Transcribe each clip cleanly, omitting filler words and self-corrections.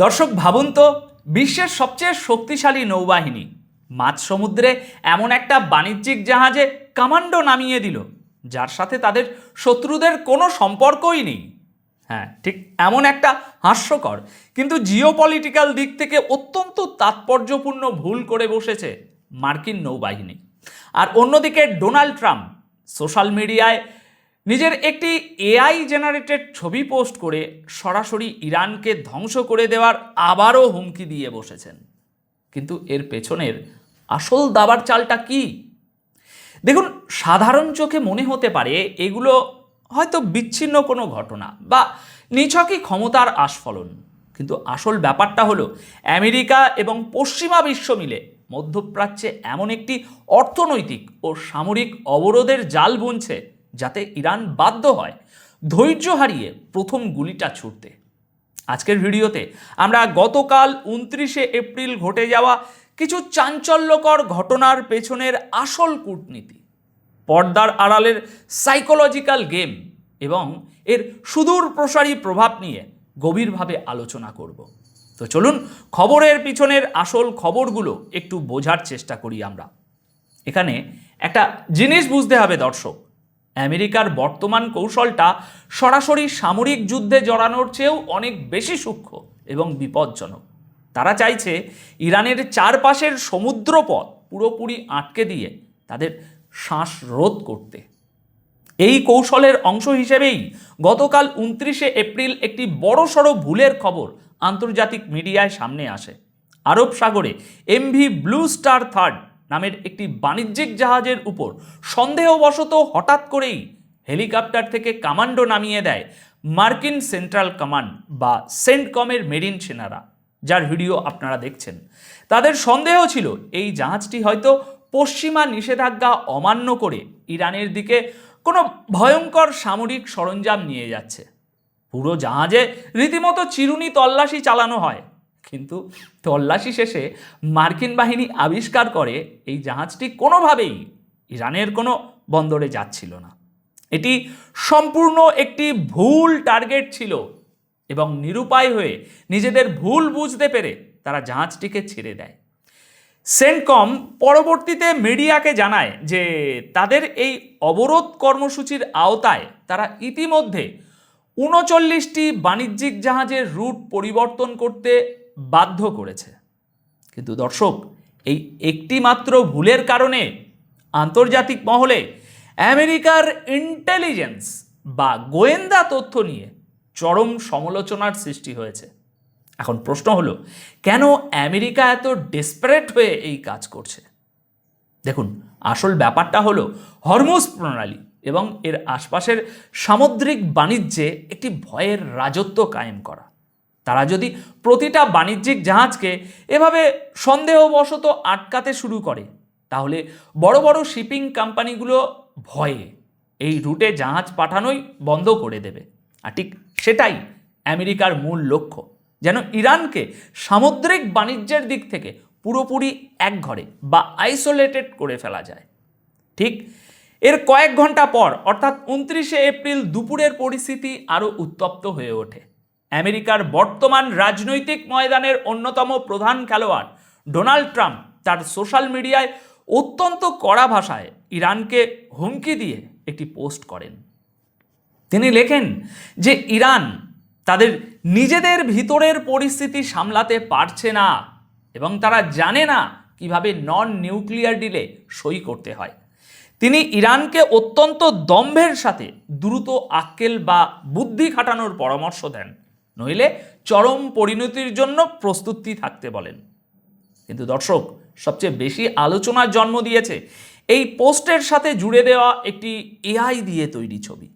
দর্শক ভাবুন তো, বিশ্বের সবচেয়ে শক্তিশালী নৌবাহিনী মাঝ সমুদ্রে এমন একটা বাণিজ্যিক জাহাজে কমান্ডো নামিয়ে দিল যার সাথে তাদের শত্রুদের কোনো সম্পর্কই নেই। হ্যাঁ, ঠিক এমন একটা হাস্যকর কিন্তু জিওপলিটিক্যাল দিক থেকে অত্যন্ত তাৎপর্যপূর্ণ ভুল করে বসেছে মার্কিন নৌবাহিনী। আর অন্যদিকে ডোনাল্ড ট্রাম্প সোশ্যাল মিডিয়ায় নিজের একটি এআই জেনারেটেড ছবি পোস্ট করে সরাসরি ইরানকে ধ্বংস করে দেওয়ার আবারও হুমকি দিয়ে বসেছেন। কিন্তু এর পেছনের আসল দাবার চালটা কি? দেখুন, সাধারণ চোখে মনে হতে পারে এগুলো হয়তো বিচ্ছিন্ন কোনো ঘটনা বা নিছকই ক্ষমতার আস্ফলন, কিন্তু আসল ব্যাপারটা হলো আমেরিকা এবং পশ্চিমা বিশ্ব মিলে মধ্যপ্রাচ্যে এমন একটি অর্থনৈতিক ও সামরিক অবরোধের জাল বুনছে যাতে ইরান বাধ্য হয় ধৈর্য হারিয়ে প্রথম গুলিটা ছুড়তে। আজকের ভিডিওতে আমরা গতকাল 29শে এপ্রিল ঘটে যাওয়া কিছু চাঞ্চল্যকর ঘটনার পেছনের আসল কূটনীতি, পর্দার আড়ালের সাইকোলজিক্যাল গেম এবং এর সুদূর প্রসারী প্রভাব নিয়ে গভীরভাবে আলোচনা করব। তো চলুন খবরের পিছনের আসল খবরগুলো একটু বোঝার চেষ্টা করি আমরা। এখানে একটা জিনিস বুঝতে হবে দর্শক, আমেরিকার বর্তমান কৌশলটা সরাসরি সামরিক যুদ্ধে জড়ানোর চেয়েও অনেক বেশি সূক্ষ্ম এবং বিপজ্জনক। তারা চাইছে ইরানের চারপাশের সমুদ্রপথ পুরোপুরি আটকে দিয়ে তাদের শ্বাসরোধ করতে। এই কৌশলের অংশ হিসেবেই গতকাল 29শে এপ্রিল একটি বড়সড় ভুলের খবর আন্তর্জাতিক মিডিয়ায় সামনে আসে। আরব সাগরে এমভি ব্লু স্টার থার্ড নামের একটি বাণিজ্যিক জাহাজের উপর সন্দেহবশত হঠাৎ করেই হেলিকপ্টার থেকে কমান্ডো নামিয়ে দেয় মার্কিন সেন্ট্রাল কমান্ড বা সেন্টকমের মেরিন সেনারা, যার ভিডিও আপনারা দেখছেন। তাদের সন্দেহ ছিল এই জাহাজটি হয়তো পশ্চিমা নিষেধাজ্ঞা অমান্য করে ইরানের দিকে কোনো ভয়ঙ্কর সামরিক সরঞ্জাম নিয়ে যাচ্ছে। পুরো জাহাজে রীতিমতো চিরুনি তল্লাশি চালানো হয়, কিন্তু তল্লাশি শেষে মার্কিন বাহিনী আবিষ্কার করে এই জাহাজটি কোনোভাবেই ইরানের কোনো বন্দরে যাচ্ছিল না। এটি সম্পূর্ণ একটি ভুল টার্গেট ছিল এবং নিরুপায় হয়ে নিজেদের ভুল বুঝতে পেরে তারা জাহাজটিকে ছেড়ে দেয়। সেন্টকম পরবর্তীতে মিডিয়াকে জানায় যে তাদের এই অবরোধ কর্মসূচির আওতায় তারা ইতিমধ্যে 39টি বাণিজ্যিক জাহাজের রুট পরিবর্তন করতে বাধ্য করেছে। কিন্তু দর্শক, এই একটি মাত্র ভুলের কারণে আন্তর্জাতিক মহলে আমেরিকার ইন্টেলিজেন্স বা গোয়েন্দা তথ্য নিয়ে চরম সমালোচনার সৃষ্টি হয়েছে। এখন প্রশ্ন হলো, কেন আমেরিকা এত ডেসপারেট হয়ে এই কাজ করছে? দেখুন, আসল ব্যাপারটা হলো হরমুজ প্রণালী এবং এর আশপাশের সামুদ্রিক বাণিজ্যে একটি ভয়ের রাজত্ব কায়েম করা। তারা যদি প্রতিটা বাণিজ্যিক জাহাজকে এভাবে সন্দেহবশত আটকাতে শুরু করে, তাহলে বড় বড় শিপিং কোম্পানিগুলো ভয়ে এই রুটে জাহাজ পাঠানোই বন্ধ করে দেবে। আর ঠিক সেটাই আমেরিকার মূল লক্ষ্য, যেন ইরানকে সামুদ্রিক বাণিজ্যের দিক থেকে পুরোপুরি একঘরে বা আইসোলেটেড করে ফেলা যায়। ঠিক এর কয়েক ঘন্টা পর অর্থাৎ 29শে এপ্রিল দুপুরের পরিস্থিতি আরও উত্তপ্ত হয়ে ওঠে। আমেরিকার বর্তমান রাজনৈতিক ময়দানের অন্যতম প্রধান খেলোয়াড় ডোনাল্ড ট্রাম্প তার সোশ্যাল মিডিয়ায় অত্যন্ত কড়া ভাষায় ইরানকে হুমকি দিয়ে একটি পোস্ট করেন। তিনি লেখেন যে ইরান তাদের নিজেদের ভিতরের পরিস্থিতি সামলাতে পারছে না এবং তারা জানে না কিভাবে নন নিউক্লিয়ার ডিলে সই করতে হয়। তিনি ইরানকে অত্যন্ত দম্ভের সাথে দ্রুত আক্কেল বা বুদ্ধি খাটানোর পরামর্শ দেন, নইলে চরম পরিণতির জন্য প্রস্তুতি থাকতে বলেন। কিন্তু দর্শক, সবচেয়ে বেশি আলোচনার জন্ম দিয়েছে এই পোস্টের সাথে জুড়ে দেওয়া একটি এআই দিয়ে তৈরি ছবি।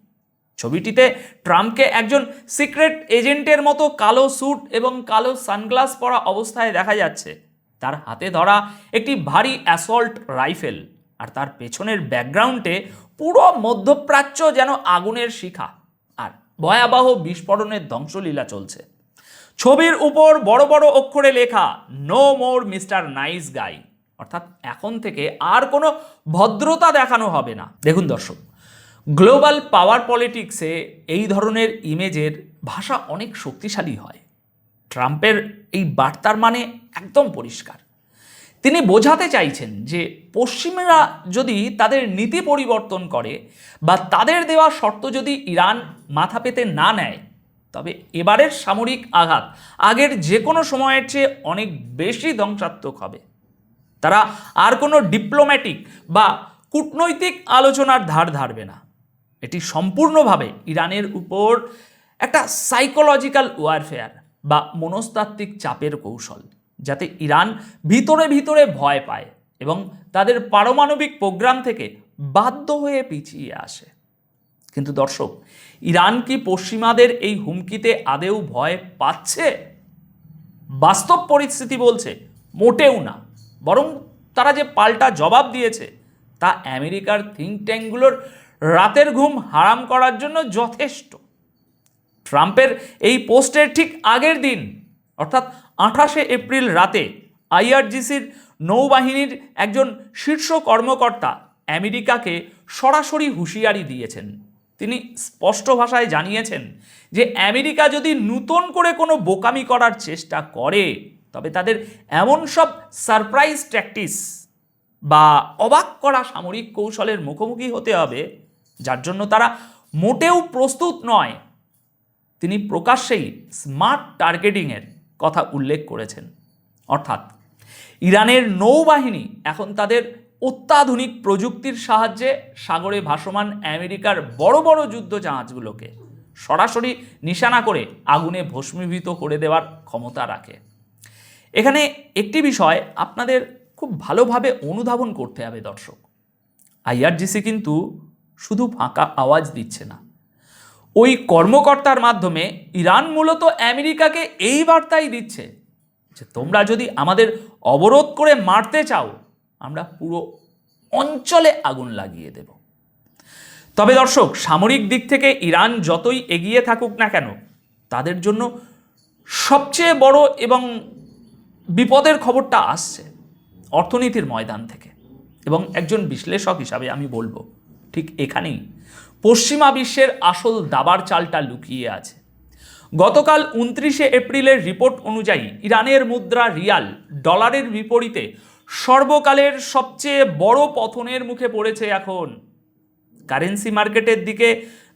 ছবিটিতে ট্রাম্পকে একজন সিক্রেট এজেন্টের মতো কালো স্যুট এবং কালো সানগ্লাস পরা অবস্থায় দেখা যাচ্ছে। তার হাতে ধরা একটি ভারী অ্যাসল্ট রাইফেল, আর তার পেছনের ব্যাকগ্রাউন্ডে পুরো মধ্যপ্রাচ্য যেন আগুনের শিখা আর ভয়াবহ বিস্ফোরণের ধ্বংসলীলা চলছে। ছবির উপর বড় বড় অক্ষরে লেখা no more mister nice guy, অর্থাৎ এখন থেকে আর কোনো ভদ্রতা দেখানো হবে না। দেখুন দর্শক, গ্লোবাল পাওয়ার পলিটিক্সে এই ধরনের ইমেজের ভাষা অনেক শক্তিশালী হয়। ট্রাম্পের এই বার্তার মানে একদম পরিষ্কার। তিনি বোঝাতে চাইছেন যে পশ্চিমারা যদি তাদের নীতি পরিবর্তন করে বা তাদের দেওয়া শর্ত যদি ইরান মাথা পেতে না নেয়, তবে এবারের সামরিক আঘাত আগের যে কোনো সময়ের চেয়ে অনেক বেশি ধ্বংসাত্মক হবে। তারা আর কোনো ডিপ্লোম্যাটিক বা কূটনৈতিক আলোচনার ধার ধারবে না। এটি সম্পূর্ণভাবে ইরানের উপর একটা সাইকোলজিক্যাল ওয়ারফেয়ার বা মনস্তাত্ত্বিক চাপের কৌশল, যাতে ইরান ভিতরে ভিতরে ভয় পায় এবং তাদের পারমাণবিক প্রোগ্রাম থেকে বাধ্য হয়ে পিছিয়ে আসে। কিন্তু দর্শক, ইরান কি পশ্চিমাদের এই হুমকিতে আদেও ভয় পাচ্ছে? বাস্তব পরিস্থিতি বলছে মোটেও না। বরং তারা যে পাল্টা জবাব দিয়েছে তা আমেরিকার থিঙ্ক ট্যাঙ্কগুলোর রাতের ঘুম হারাম করার জন্য যথেষ্ট। ট্রাম্পের এই পোস্টের ঠিক আগের দিন অর্থাৎ 28শে এপ্রিল রাতে আইআরজিসির নৌবাহিনীর একজন শীর্ষ কর্মকর্তা আমেরিকাকে সরাসরি হুঁশিয়ারি দিয়েছেন। তিনি স্পষ্ট ভাষায় জানিয়েছেন যে আমেরিকা যদি নতুন করে কোনো বোকামি করার চেষ্টা করে, তবে তাদের এমন সব সারপ্রাইজ ট্যাকটিস বা অবাক করা সামরিক কৌশলের মুখোমুখি হতে হবে যার জন্য তারা মোটেও প্রস্তুত নয়। তিনি প্রকাশ্যেই স্মার্ট টার্গেটিংয়ের কথা উল্লেখ করেছেন। অর্থাৎ ইরানের নৌবাহিনী এখন তাদের অত্যাধুনিক প্রযুক্তির সাহায্যে সাগরে ভাসমান আমেরিকার বড় বড় যুদ্ধ জাহাজগুলোকে সরাসরি নিশানা করে আগুনে ভস্মীভূত করে দেওয়ার ক্ষমতা রাখে। এখানে একটি বিষয় আপনাদের খুব ভালোভাবে অনুধাবন করতে হবে দর্শক। আইআরজিসি কিন্তু শুধু ফাঁকা আওয়াজ দিচ্ছে না। ওই কর্মকর্তার মাধ্যমে ইরান মূলত আমেরিকাকে এই বার্তাই দিচ্ছে যে তোমরা যদি আমাদের অবরোধ করে মারতে চাও, আমরা পুরো অঞ্চলে আগুন লাগিয়ে দেব। তবে দর্শক, সামরিক দিক থেকে ইরান যতই এগিয়ে থাকুক না কেন, তাদের জন্য সবচেয়ে বড় এবং বিপদের খবরটা আসছে অর্থনীতির ময়দান থেকে। এবং একজন বিশ্লেষক হিসাবে আমি বলবো ঠিক এখানেই পশ্চিমা বিশ্বের আসল দাবার চালটা লুকিয়ে আছে। গতকাল 29শে এপ্রিলের রিপোর্ট অনুযায়ী ইরানের মুদ্রা রিয়াল ডলারের বিপরীতে সর্বকালের সবচেয়ে বড় পতনের মুখে পড়েছে। এখন কারেন্সি মার্কেটের দিকে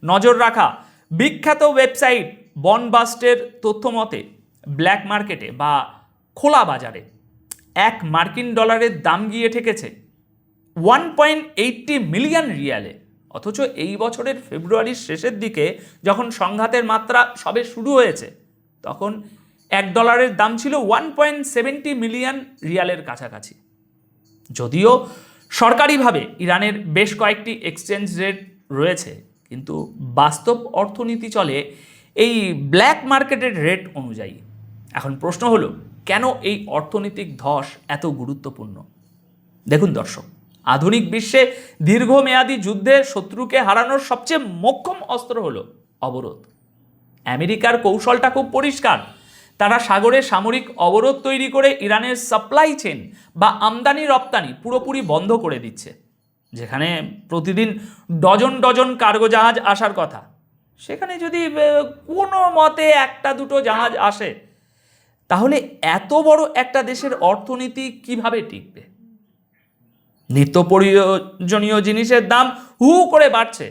নজর রাখা বিখ্যাত ওয়েবসাইট বনবাস্টের তথ্য মতে ব্ল্যাক মার্কেটে বা খোলা বাজারে এক মার্কিন ডলারের দাম গিয়ে ঠেকেছে 1.80 মিলিয়ন রিয়ালে। অথচ এই বছরের ফেব্রুয়ারির শেষের দিকে যখন সংঘাতের মাত্রা সবে শুরু হয়েছে, তখন $1 দাম ছিল 1.70 মিলিয়ন রিয়ালের কাছাকাছি। যদিও সরকারিভাবে ইরানের বেশ কয়েকটি এক্সচেঞ্জ রেট রয়েছে, কিন্তু বাস্তব অর্থনীতি চলে এই ব্ল্যাক মার্কেটের রেট অনুযায়ী। এখন প্রশ্ন হলো, কেন এই অর্থনৈতিক ধস এত গুরুত্বপূর্ণ? দেখুন দর্শক, আধুনিক বিশ্বে দীর্ঘমেয়াদী যুদ্ধে শত্রুকে হারানোর সবচেয়ে মোক্ষম অস্ত্র হলো অবরোধ। আমেরিকার কৌশলটা খুব পরিষ্কার। তারা সাগরে সামরিক অবরোধ তৈরি করে ইরানের সাপ্লাই চেইন বা আমদানি রপ্তানি পুরোপুরি বন্ধ করে দিচ্ছে। যেখানে প্রতিদিন ডজন ডজন কার্গো জাহাজ আসার কথা, সেখানে যদি কোনো মতে একটা দুটো জাহাজ আসে, তাহলে এত বড় একটা দেশের অর্থনীতি কিভাবে টিকবে? নিত্য প্রয়োজনীয় জিনিসের দাম হু করে বাড়ছে,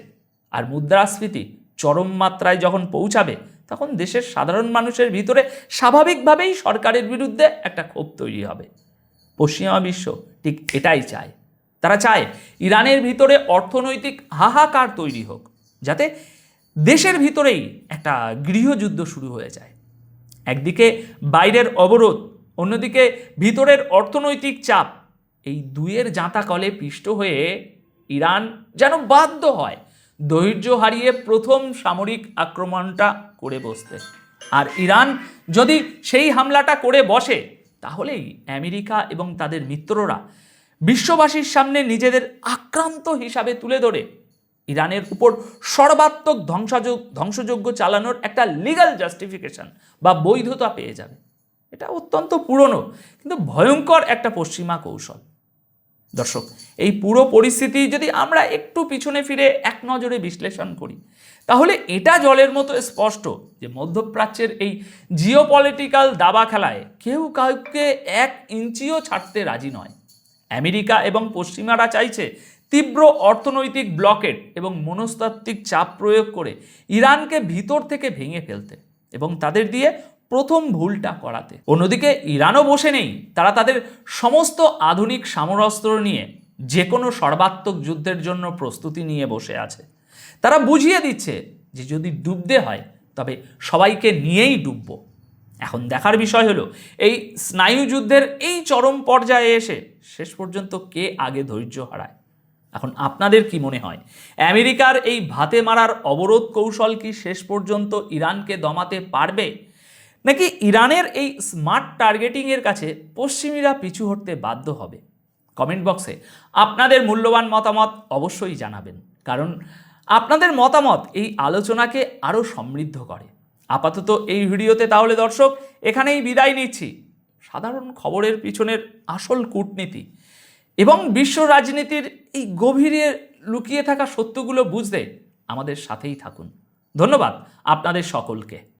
আর মুদ্রাস্ফীতি চরম মাত্রায় যখন পৌঁছাবে, তখন দেশের সাধারণ মানুষের ভিতরে স্বাভাবিকভাবেই সরকারের বিরুদ্ধে একটা ক্ষোভ তৈরি হবে। পশ্চিমা বিশ্ব ঠিক এটাই চায়। তারা চায় ইরানের ভিতরে অর্থনৈতিক হাহাকার তৈরি হোক, যাতে দেশের ভিতরেই একটা গৃহযুদ্ধ শুরু হয়ে যায়। একদিকে বাইরের অবরোধ, অন্যদিকে ভিতরের অর্থনৈতিক চাপ, এই দুইয়ের জাঁতা কলে পিষ্ট হয়ে ইরান যেন বাধ্য হয় ধৈর্য হারিয়ে প্রথম সামরিক আক্রমণটা করে বসতে। আর ইরান যদি সেই হামলাটা করে বসে, তাহলেই আমেরিকা এবং তাদের মিত্ররা বিশ্ববাসীর সামনে নিজেদের আক্রান্ত হিসাবে তুলে ধরে ইরানের উপর সর্বাত্মক ধ্বংসযজ্ঞ চালানোর একটা লিগ্যাল জাস্টিফিকেশন বা বৈধতা পেয়ে যাবে। এটা অত্যন্ত পুরনো কিন্তু ভয়ঙ্কর একটা পশ্চিমা কৌশল। দর্শক, এই পুরো পরিস্থিতি যদি আমরা একটু পিছনে ফিরে এক নজরে বিশ্লেষণ করি, তাহলে এটা জলের মতো স্পষ্ট যে মধ্যপ্রাচ্যের এই জিওপলিটিক্যাল দাবা খেলায় কেউ কাউকে 1 ইঞ্চিও ছাড়তে রাজি নয়। আমেরিকা এবং পশ্চিমারা চাইছে তীব্র অর্থনৈতিক ব্লকেড এবং মনস্তাত্ত্বিক চাপ প্রয়োগ করে ইরানকে ভিতর থেকে ভেঙে ফেলতে এবং তাদের দিয়ে প্রথম ভুলটা করাতে। অন্যদিকে ইরানও বসে নেই, তারা তাদের সমস্ত আধুনিক সমরাস্ত্র নিয়ে যে কোনো সর্বাত্মক যুদ্ধের জন্য প্রস্তুতি নিয়ে বসে আছে। তারা বুঝিয়ে দিচ্ছে যে যদি ডুবতে হয় তবে সবাইকে নিয়েই ডুববো। এখন দেখার বিষয় হলো এই স্নায়ুযুদ্ধের এই চরম পর্যায়ে এসে শেষ পর্যন্ত কে আগে ধৈর্য হারায়। এখন আপনাদের কি মনে হয়, আমেরিকার এই ভাতে মারার অবরোধ কৌশল কি শেষ পর্যন্ত ইরানকে দমাতে পারবে, নাকি ইরানের এই স্মার্ট টার্গেটিংয়ের কাছে পশ্চিমীরা পিছু হটতে বাধ্য হবে? কমেন্ট বক্সে আপনাদের মূল্যবান মতামত অবশ্যই জানাবেন, কারণ আপনাদের মতামত এই আলোচনাকে আরও সমৃদ্ধ করে। আপাতত এই ভিডিওতে তাহলে দর্শক এখানেই বিদায় নিচ্ছি। সাধারণ খবরের পিছনের আসল কূটনীতি এবং বিশ্ব রাজনীতির এই গভীরে লুকিয়ে থাকা সত্যগুলো বুঝতে আমাদের সাথেই থাকুন। ধন্যবাদ আপনাদের সকলকে।